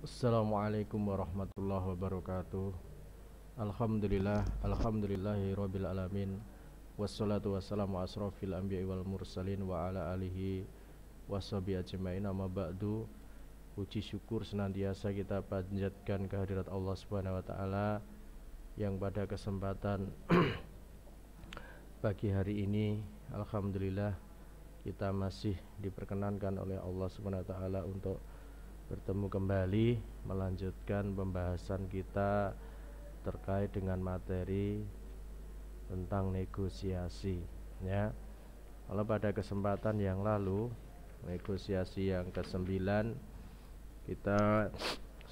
Assalamualaikum warahmatullahi wabarakatuh. Alhamdulillahi rabbil alamin. Wassalatu wassalamu asrofil anbiya'i wal mursalin wa ala alihi washabihi ajma'in. Amma ba'du. Puji syukur senantiasa kita panjatkan kehadirat Allah Subhanahu wa taala yang pada kesempatan pagi hari ini alhamdulillah kita masih diperkenankan oleh Allah Subhanahu wa taala untuk bertemu kembali melanjutkan pembahasan kita terkait dengan materi tentang negosiasi ya. Kalau pada kesempatan yang lalu negosiasi yang ke-9 kita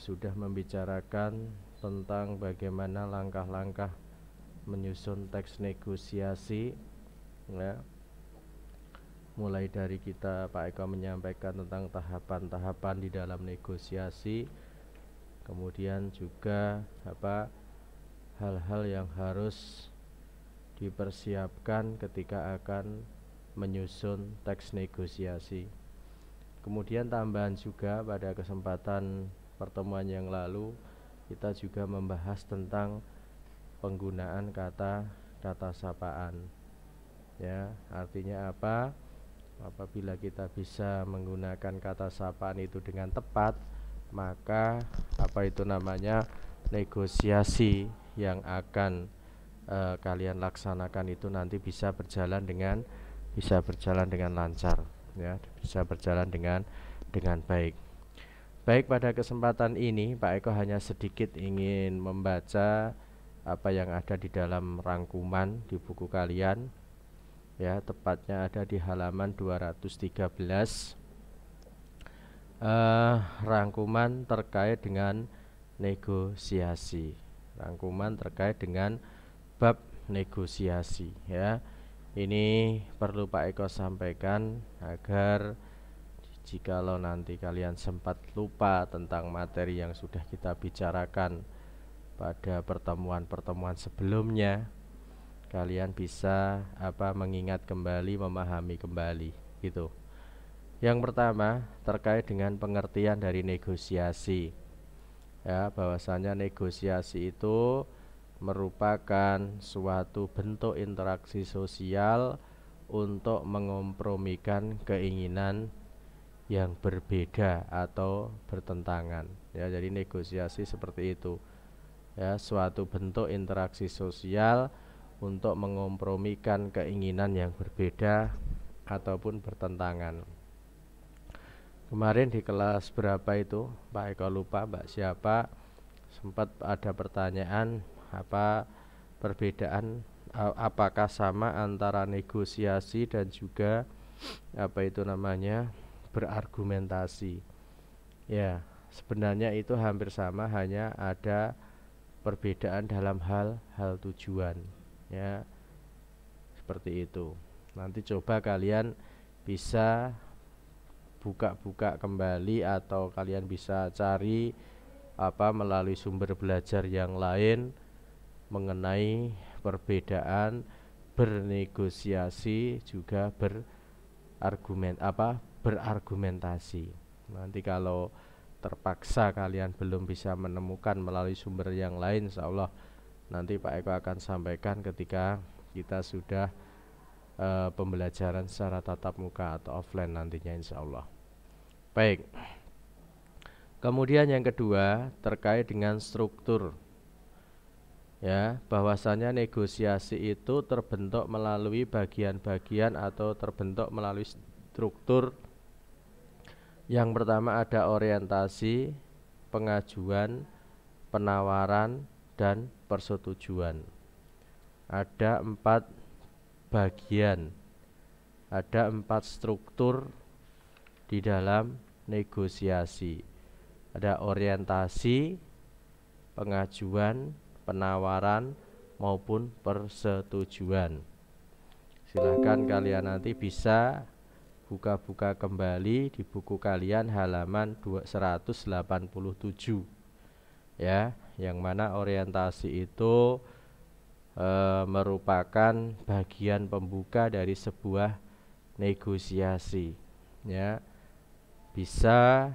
sudah membicarakan tentang bagaimana langkah-langkah menyusun teks negosiasi ya. Mulai dari kita Pak Eko menyampaikan tentang tahapan-tahapan di dalam negosiasi, kemudian juga hal-hal yang harus dipersiapkan ketika akan menyusun teks negosiasi. Kemudian tambahan juga pada kesempatan pertemuan yang lalu kita juga membahas tentang penggunaan kata sapaan ya. Artinya apa? Apabila kita bisa menggunakan kata sapaan itu dengan tepat, maka negosiasi yang akan kalian laksanakan itu nanti bisa berjalan dengan lancar ya, bisa berjalan dengan baik. Baik, pada kesempatan ini Pak Eko hanya sedikit ingin membaca apa yang ada di dalam rangkuman di buku kalian ya, tepatnya ada di halaman 213, rangkuman terkait dengan negosiasi, rangkuman terkait dengan bab negosiasi ya. Ini perlu Pak Eko sampaikan agar jikalau nanti kalian sempat lupa tentang materi yang sudah kita bicarakan pada pertemuan-pertemuan sebelumnya, kalian bisa mengingat kembali, memahami kembali gitu. Yang pertama terkait dengan pengertian dari negosiasi ya, bahwasanya negosiasi itu merupakan suatu bentuk interaksi sosial untuk mengompromikan keinginan yang berbeda atau bertentangan ya. Jadi negosiasi seperti itu ya, suatu bentuk interaksi sosial untuk mengompromikan keinginan yang berbeda ataupun bertentangan. Kemarin di kelas berapa itu Pak Eko lupa, Mbak siapa, sempat ada pertanyaan perbedaan apakah sama antara negosiasi dan juga berargumentasi. Ya, sebenarnya itu hampir sama, hanya ada perbedaan dalam hal tujuan ya, seperti itu. Nanti coba kalian bisa buka-buka kembali atau kalian bisa cari melalui sumber belajar yang lain mengenai perbedaan bernegosiasi juga berargumentasi. Nanti kalau terpaksa kalian belum bisa menemukan melalui sumber yang lain, insyaallah nanti Pak Eko akan sampaikan ketika kita sudah pembelajaran secara tatap muka atau offline nantinya insyaallah. Baik. Kemudian yang kedua terkait dengan struktur ya, bahwasanya negosiasi itu terbentuk melalui bagian-bagian atau terbentuk melalui struktur. Yang pertama ada orientasi, pengajuan, penawaran, dan persetujuan. Ada 4 bagian, ada 4 struktur di dalam negosiasi. Ada orientasi, pengajuan, penawaran, maupun persetujuan. Silahkan kalian nanti bisa buka-buka kembali di buku kalian halaman 187 ya, yang mana orientasi itu merupakan bagian pembuka dari sebuah negosiasi ya. Bisa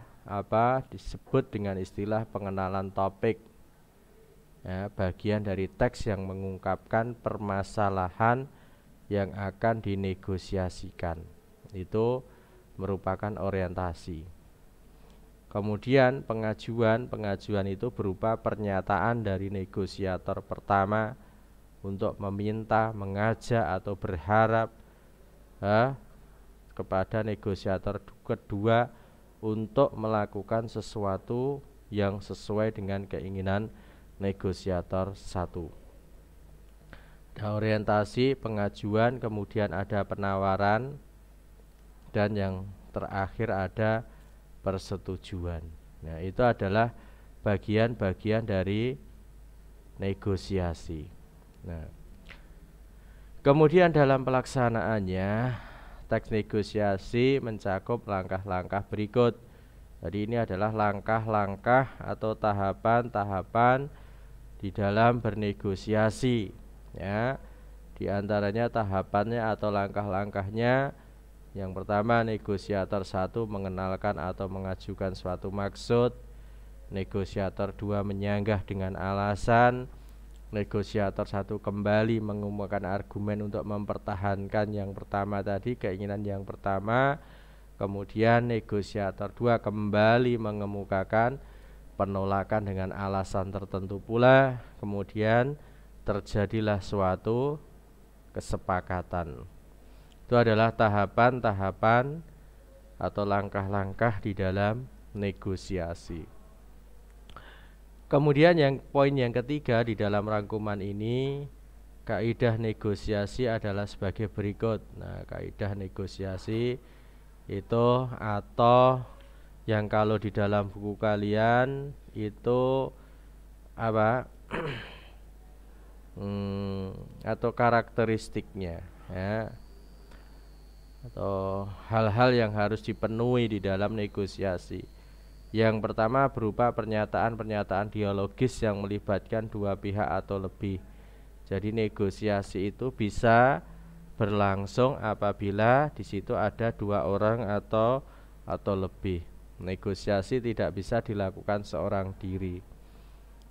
disebut dengan istilah pengenalan topik. Ya, bagian dari teks yang mengungkapkan permasalahan yang akan dinegosiasikan. Itu merupakan orientasi. Kemudian pengajuan itu berupa pernyataan dari negosiator pertama untuk meminta, mengajak atau berharap kepada negosiator kedua untuk melakukan sesuatu yang sesuai dengan keinginan negosiator satu. Ada orientasi, pengajuan, kemudian ada penawaran, dan yang terakhir ada persetujuan. Nah, itu adalah bagian-bagian dari negosiasi. Nah, kemudian dalam pelaksanaannya, teks negosiasi mencakup langkah-langkah berikut. Jadi ini adalah langkah-langkah atau tahapan-tahapan di dalam bernegosiasi. Ya, di antaranya tahapannya atau langkah-langkahnya. Yang pertama, negosiator 1 mengenalkan atau mengajukan suatu maksud. Negosiator 2 menyanggah dengan alasan. Negosiator 1 kembali mengemukakan argumen untuk mempertahankan yang pertama tadi, keinginan yang pertama. Kemudian negosiator 2 kembali mengemukakan penolakan dengan alasan tertentu pula. Kemudian terjadilah suatu kesepakatan. Itu adalah tahapan-tahapan atau langkah-langkah di dalam negosiasi. Kemudian poin yang ketiga di dalam rangkuman ini, kaidah negosiasi adalah sebagai berikut. Nah, kaidah negosiasi itu, atau yang kalau di dalam buku kalian itu atau karakteristiknya, ya, atau hal-hal yang harus dipenuhi di dalam negosiasi. Yang pertama berupa pernyataan-pernyataan dialogis yang melibatkan dua pihak atau lebih. Jadi negosiasi itu bisa berlangsung apabila di situ ada dua orang atau lebih. Negosiasi tidak bisa dilakukan seorang diri.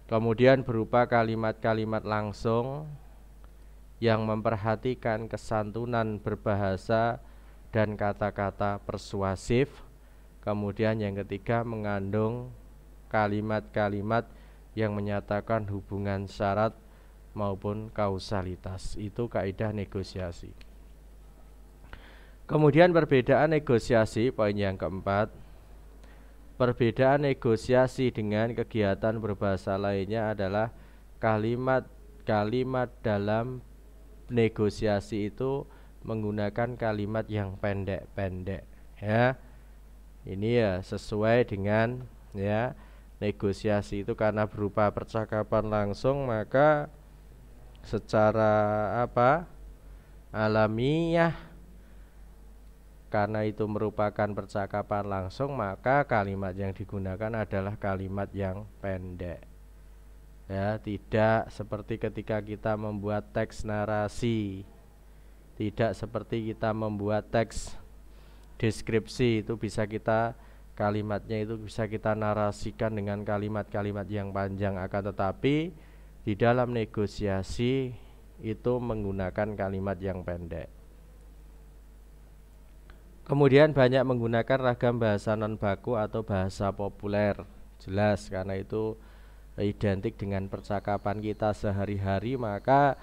Kemudian berupa kalimat-kalimat langsung yang memperhatikan kesantunan berbahasa dan kata-kata persuasif. Kemudian yang ketiga mengandung kalimat-kalimat yang menyatakan hubungan syarat maupun kausalitas. Itu kaidah negosiasi. Kemudian perbedaan negosiasi, poin yang keempat. Perbedaan negosiasi dengan kegiatan berbahasa lainnya adalah kalimat-kalimat dalam negosiasi itu menggunakan kalimat yang pendek-pendek, ya. Ini ya sesuai dengan, ya, negosiasi itu karena berupa percakapan langsung, maka secara alamiah, karena itu merupakan percakapan langsung, maka kalimat yang digunakan adalah kalimat yang pendek. Ya, tidak seperti ketika kita membuat teks narasi, tidak seperti kita membuat teks deskripsi, itu kalimatnya itu bisa kita narasikan dengan kalimat-kalimat yang panjang, akan tetapi di dalam negosiasi itu menggunakan kalimat yang pendek. Kemudian banyak menggunakan ragam bahasa non baku atau bahasa populer. Jelas karena itu identik dengan percakapan kita sehari-hari, maka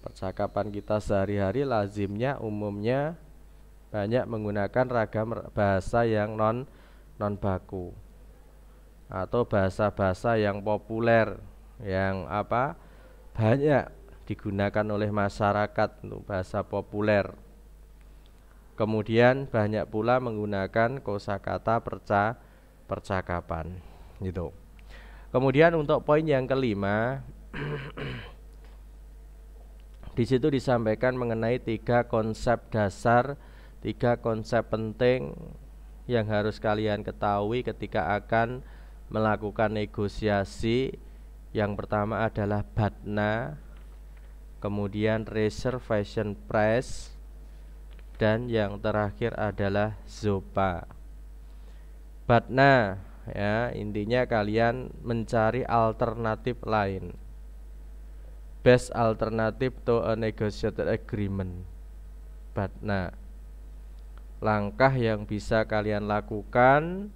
percakapan kita sehari-hari lazimnya umumnya banyak menggunakan ragam bahasa yang non baku atau bahasa-bahasa yang populer, yang banyak digunakan oleh masyarakat untuk bahasa populer. Kemudian banyak pula menggunakan kosakata percakapan gitu. Kemudian untuk poin yang kelima di situ disampaikan mengenai 3 konsep dasar, 3 konsep penting yang harus kalian ketahui ketika akan melakukan negosiasi. Yang pertama adalah BATNA, kemudian reservation price, dan yang terakhir adalah ZOPA. Batna, ya, intinya kalian mencari alternatif lain, best alternative to a negotiated agreement. Batna, langkah yang bisa kalian lakukan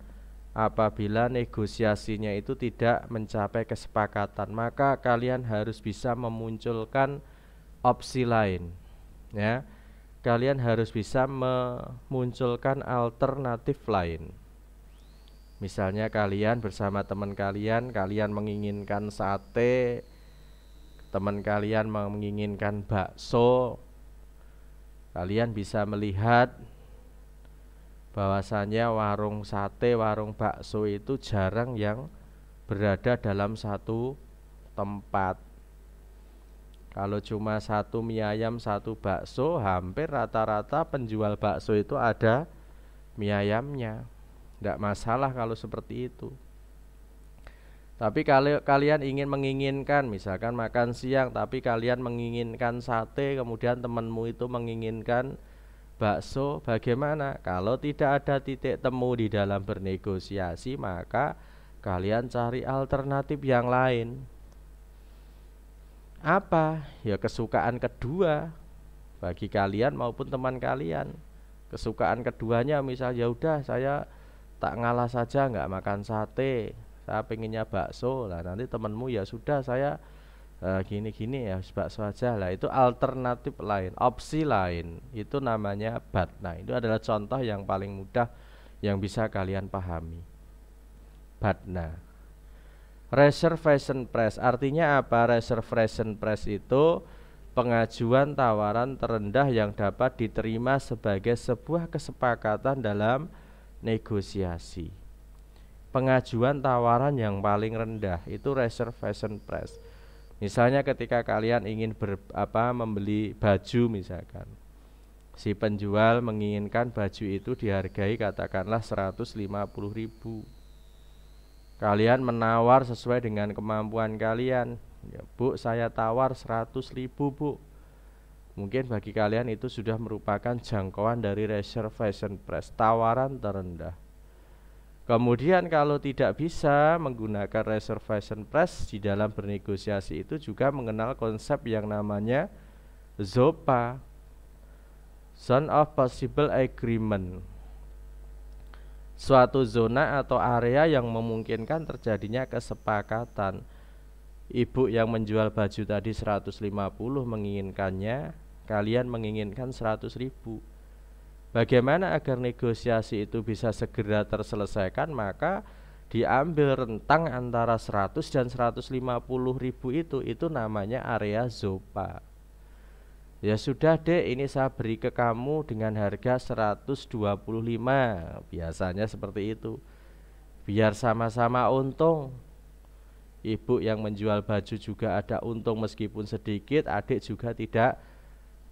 apabila negosiasinya itu tidak mencapai kesepakatan, maka kalian harus bisa memunculkan opsi lain, ya. Kalian harus bisa memunculkan alternatif lain. Misalnya kalian bersama teman kalian, kalian menginginkan sate, teman kalian menginginkan bakso. Kalian bisa melihat bahwasanya warung sate, warung bakso itu jarang yang berada dalam satu tempat. Kalau cuma satu mie ayam, satu bakso, hampir rata-rata penjual bakso itu ada mie ayamnya. Tidak masalah kalau seperti itu. Tapi kalau kalian menginginkan, misalkan makan siang, tapi kalian menginginkan sate, kemudian temanmu itu menginginkan bakso, bagaimana? Kalau tidak ada titik temu di dalam bernegosiasi, maka kalian cari alternatif yang lain. Apa? Ya kesukaan kedua bagi kalian maupun teman kalian. Kesukaan keduanya misalnya, ya udah saya tak ngalah saja, nggak makan sate, saya pengennya bakso. Lah nanti temanmu, ya sudah saya gini-gini ya bakso aja. Lah itu alternatif lain, opsi lain. Itu namanya batna. Itu adalah contoh yang paling mudah yang bisa kalian pahami. Batna. Reservation price artinya apa? Reservation price itu pengajuan tawaran terendah yang dapat diterima sebagai sebuah kesepakatan dalam negosiasi. Pengajuan tawaran yang paling rendah itu reservation price. Misalnya ketika kalian ingin membeli baju, misalkan si penjual menginginkan baju itu dihargai katakanlah 150.000. Kalian menawar sesuai dengan kemampuan kalian. Ya, Bu, saya tawar 100.000, Bu. Mungkin bagi kalian itu sudah merupakan jangkauan dari reservation price, tawaran terendah. Kemudian kalau tidak bisa menggunakan reservation price di dalam bernegosiasi, itu juga mengenal konsep yang namanya ZOPA, Zone of Possible Agreement. Suatu zona atau area yang memungkinkan terjadinya kesepakatan. Ibu yang menjual baju tadi 150 menginginkannya, kalian menginginkan 100.000. Bagaimana agar negosiasi itu bisa segera terselesaikan? Maka diambil rentang antara 100 dan 150.000 itu namanya area ZOPA. Ya sudah dek, ini saya beri ke kamu dengan harga 125. Biasanya seperti itu, biar sama-sama untung. Ibu yang menjual baju juga ada untung meskipun sedikit, adik juga tidak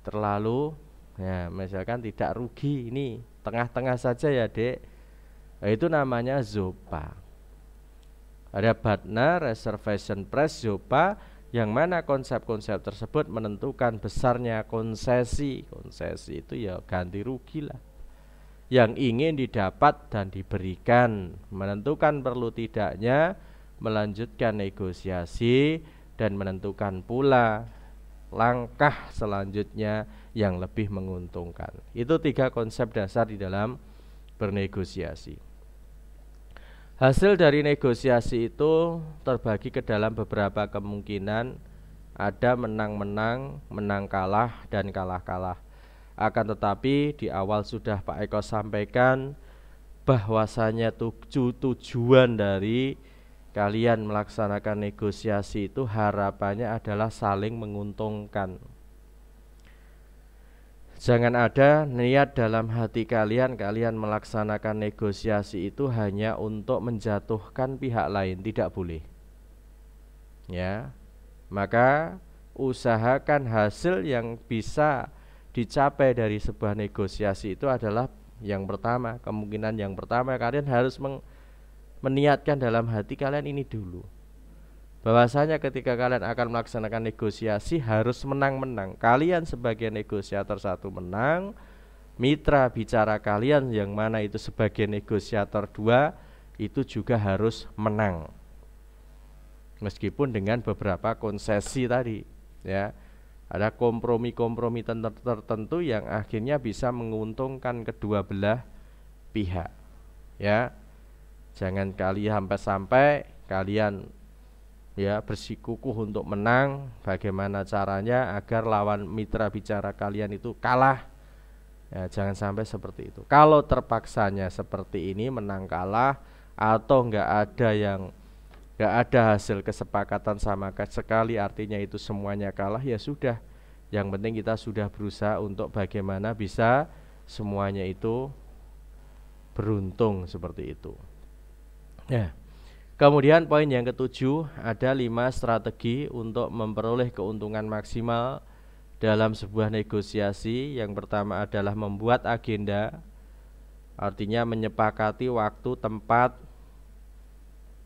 terlalu, ya misalkan tidak rugi. Ini tengah-tengah saja ya dek. Nah, itu namanya ZOPA. Ada batna, reservation price, ZOPA, yang mana konsep-konsep tersebut menentukan besarnya konsesi. Konsesi itu ya ganti rugi lah yang ingin didapat dan diberikan, menentukan perlu tidaknya melanjutkan negosiasi, dan menentukan pula langkah selanjutnya yang lebih menguntungkan. Itu 3 konsep dasar di dalam bernegosiasi. Hasil dari negosiasi itu terbagi ke dalam beberapa kemungkinan. Ada menang-menang, menang kalah, dan kalah-kalah. Akan tetapi di awal sudah Pak Eko sampaikan bahwasanya tujuan dari kalian melaksanakan negosiasi itu harapannya adalah saling menguntungkan. Jangan ada niat dalam hati kalian melaksanakan negosiasi itu hanya untuk menjatuhkan pihak lain, tidak boleh. Ya, maka usahakan hasil yang bisa dicapai dari sebuah negosiasi itu adalah yang pertama, kemungkinan yang pertama kalian harus meniatkan dalam hati kalian ini dulu, bahwasanya ketika kalian akan melaksanakan negosiasi harus menang-menang. Kalian sebagai negosiator satu menang, mitra bicara kalian yang mana itu sebagai negosiator dua itu juga harus menang, meskipun dengan beberapa konsesi tadi, ya. Ada kompromi-kompromi tertentu yang akhirnya bisa menguntungkan kedua belah pihak, ya. Jangan kalian sampai kalian ya bersikukuh untuk menang. Bagaimana caranya agar lawan mitra bicara kalian itu kalah? Ya, jangan sampai seperti itu. Kalau terpaksanya seperti ini, menang kalah atau nggak ada hasil kesepakatan sama sekali, artinya itu semuanya kalah, ya sudah. Yang penting kita sudah berusaha untuk bagaimana bisa semuanya itu beruntung seperti itu. Ya. Kemudian poin yang ketujuh, ada 5 strategi untuk memperoleh keuntungan maksimal dalam sebuah negosiasi. Yang pertama adalah membuat agenda, artinya menyepakati waktu, tempat,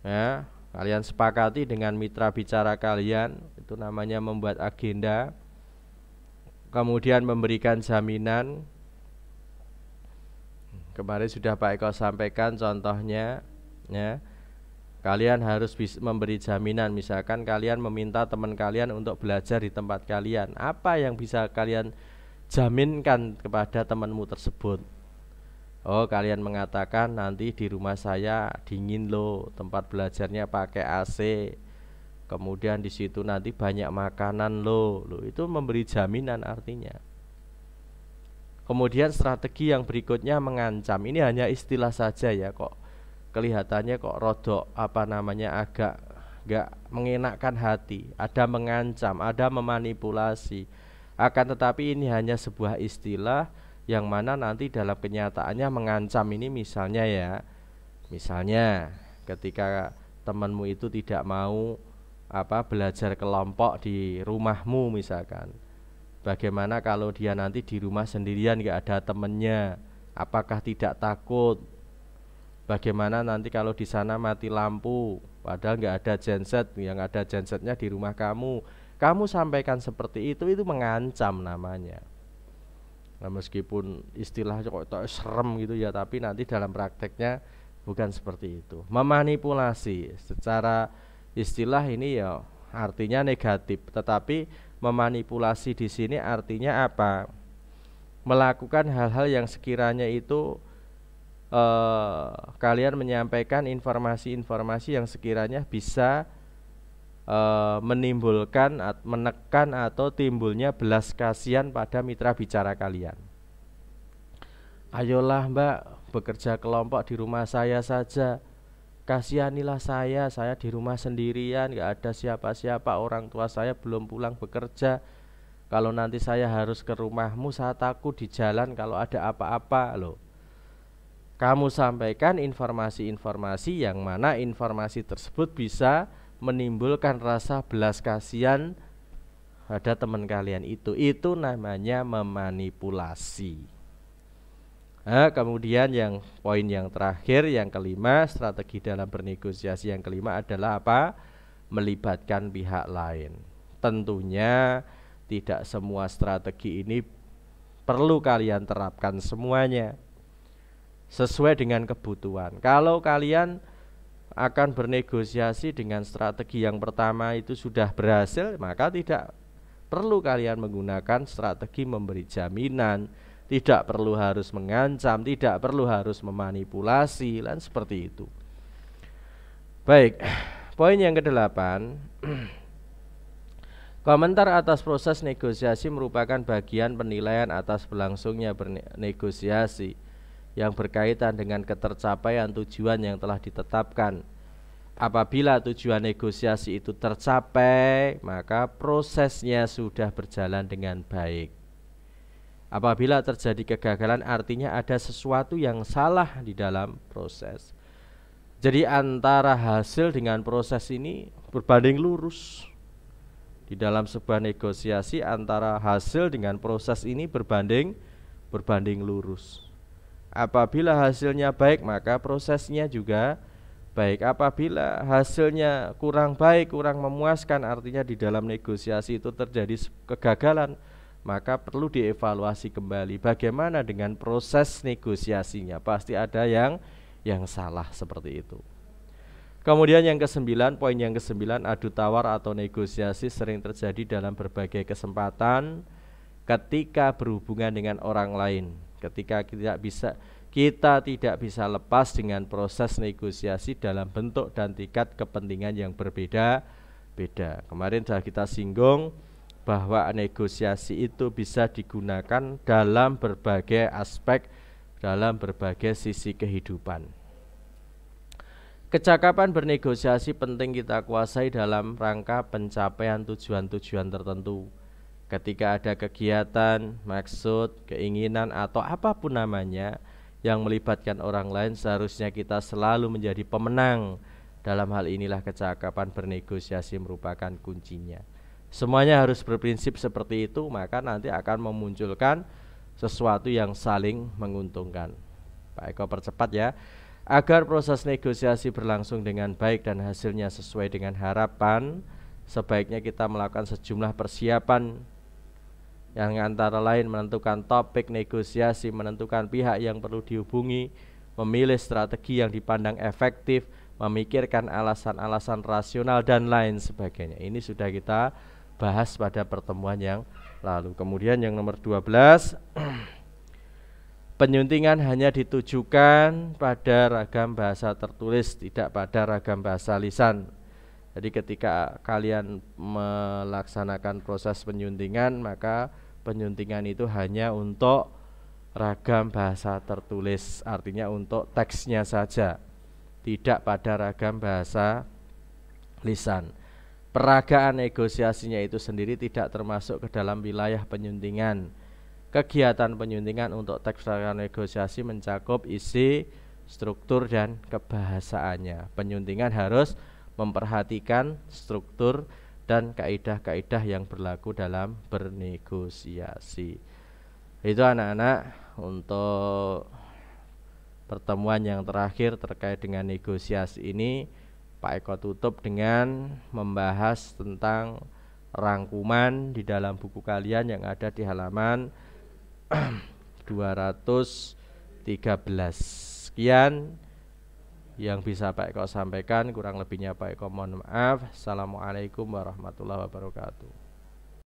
ya. Kalian sepakati dengan mitra bicara kalian, itu namanya membuat agenda. Kemudian memberikan jaminan. Kemarin sudah Pak Eko sampaikan contohnya, ya. Kalian harus bisa memberi jaminan. Misalkan kalian meminta teman kalian untuk belajar di tempat kalian, apa yang bisa kalian jaminkan kepada temanmu tersebut? Oh, kalian mengatakan nanti di rumah saya dingin loh, tempat belajarnya pakai AC, kemudian di situ nanti banyak makanan loh. Itu memberi jaminan artinya. Kemudian strategi yang berikutnya mengancam. Ini hanya istilah saja ya, kok kelihatannya kok rodok agak gak mengenakkan hati. Ada mengancam, ada memanipulasi. Akan tetapi ini hanya sebuah istilah yang mana nanti dalam kenyataannya mengancam ini misalnya ketika temanmu itu tidak mau belajar kelompok di rumahmu misalkan. Bagaimana kalau dia nanti di rumah sendirian gak ada temennya? Apakah tidak takut? Bagaimana nanti kalau di sana mati lampu, padahal nggak ada genset, yang ada gensetnya di rumah kamu. Kamu sampaikan seperti itu mengancam namanya. Nah, meskipun istilahnya kok serem gitu ya, tapi nanti dalam prakteknya bukan seperti itu. Memanipulasi secara istilah ini ya artinya negatif, tetapi memanipulasi di sini artinya apa? Melakukan hal-hal yang sekiranya itu kalian menyampaikan informasi-informasi yang sekiranya bisa menimbulkan, menekan atau timbulnya belas kasihan pada mitra bicara kalian. Ayolah Mbak, bekerja kelompok di rumah saya saja, kasihanilah saya di rumah sendirian, gak ada siapa-siapa, orang tua saya belum pulang bekerja. Kalau nanti saya harus ke rumahmu, saya takut di jalan kalau ada apa-apa loh. Kamu sampaikan informasi-informasi yang mana informasi tersebut bisa menimbulkan rasa belas kasihan pada teman kalian itu. Itu namanya memanipulasi. Nah, kemudian yang poin yang terakhir, yang kelima, strategi dalam bernegosiasi yang kelima adalah apa? Melibatkan pihak lain. Tentunya tidak semua strategi ini perlu kalian terapkan semuanya. Sesuai dengan kebutuhan. Kalau kalian akan bernegosiasi dengan strategi yang pertama itu sudah berhasil, maka tidak perlu kalian menggunakan strategi memberi jaminan, tidak perlu harus mengancam, tidak perlu harus memanipulasi, dan seperti itu. Baik, poin yang ke-8. Komentar atas proses negosiasi merupakan bagian penilaian atas berlangsungnya bernegosiasi yang berkaitan dengan ketercapaian tujuan yang telah ditetapkan. Apabila tujuan negosiasi itu tercapai, maka prosesnya sudah berjalan dengan baik. Apabila terjadi kegagalan, artinya ada sesuatu yang salah di dalam proses. Jadi antara hasil dengan proses ini berbanding lurus. Di dalam sebuah negosiasi antara hasil dengan proses ini berbanding lurus. Apabila hasilnya baik, maka prosesnya juga baik. Apabila hasilnya kurang baik, kurang memuaskan, artinya di dalam negosiasi itu terjadi kegagalan, maka perlu dievaluasi kembali bagaimana dengan proses negosiasinya. Pasti ada yang yang salah seperti itu. Kemudian yang kesembilan, poin yang kesembilan, adu tawar atau negosiasi sering terjadi dalam berbagai kesempatan ketika berhubungan dengan orang lain. Ketika kita tidak bisa lepas dengan proses negosiasi dalam bentuk dan tingkat kepentingan yang berbeda-beda. Kemarin sudah kita singgung bahwa negosiasi itu bisa digunakan dalam berbagai aspek, dalam berbagai sisi kehidupan. Kecakapan bernegosiasi penting kita kuasai dalam rangka pencapaian tujuan-tujuan tertentu. Ketika ada kegiatan, maksud, keinginan, atau apapun namanya yang melibatkan orang lain, seharusnya kita selalu menjadi pemenang. Dalam hal inilah kecakapan bernegosiasi merupakan kuncinya. Semuanya harus berprinsip seperti itu, maka nanti akan memunculkan sesuatu yang saling menguntungkan. Pak Eko percepat ya. Agar proses negosiasi berlangsung dengan baik dan hasilnya sesuai dengan harapan, sebaiknya kita melakukan sejumlah persiapan yang antara lain menentukan topik negosiasi, menentukan pihak yang perlu dihubungi, memilih strategi yang dipandang efektif, memikirkan alasan-alasan rasional dan lain sebagainya. Ini sudah kita bahas pada pertemuan yang lalu. Kemudian yang nomor 12, penyuntingan hanya ditujukan pada ragam bahasa tertulis, tidak pada ragam bahasa lisan. Jadi ketika kalian melaksanakan proses penyuntingan, maka penyuntingan itu hanya untuk ragam bahasa tertulis, artinya untuk teksnya saja, tidak pada ragam bahasa lisan. Peragaan negosiasinya itu sendiri tidak termasuk ke dalam wilayah penyuntingan. Kegiatan penyuntingan untuk teks negosiasi mencakup isi, struktur, dan kebahasaannya. Penyuntingan harus memperhatikan struktur dan kaidah-kaidah yang berlaku dalam bernegosiasi. Itu anak-anak untuk pertemuan yang terakhir terkait dengan negosiasi ini. Pak Eko tutup dengan membahas tentang rangkuman di dalam buku kalian yang ada di halaman 213. Sekian yang bisa Pak Eko sampaikan, kurang lebihnya Pak Eko mohon maaf. Assalamualaikum warahmatullahi wabarakatuh.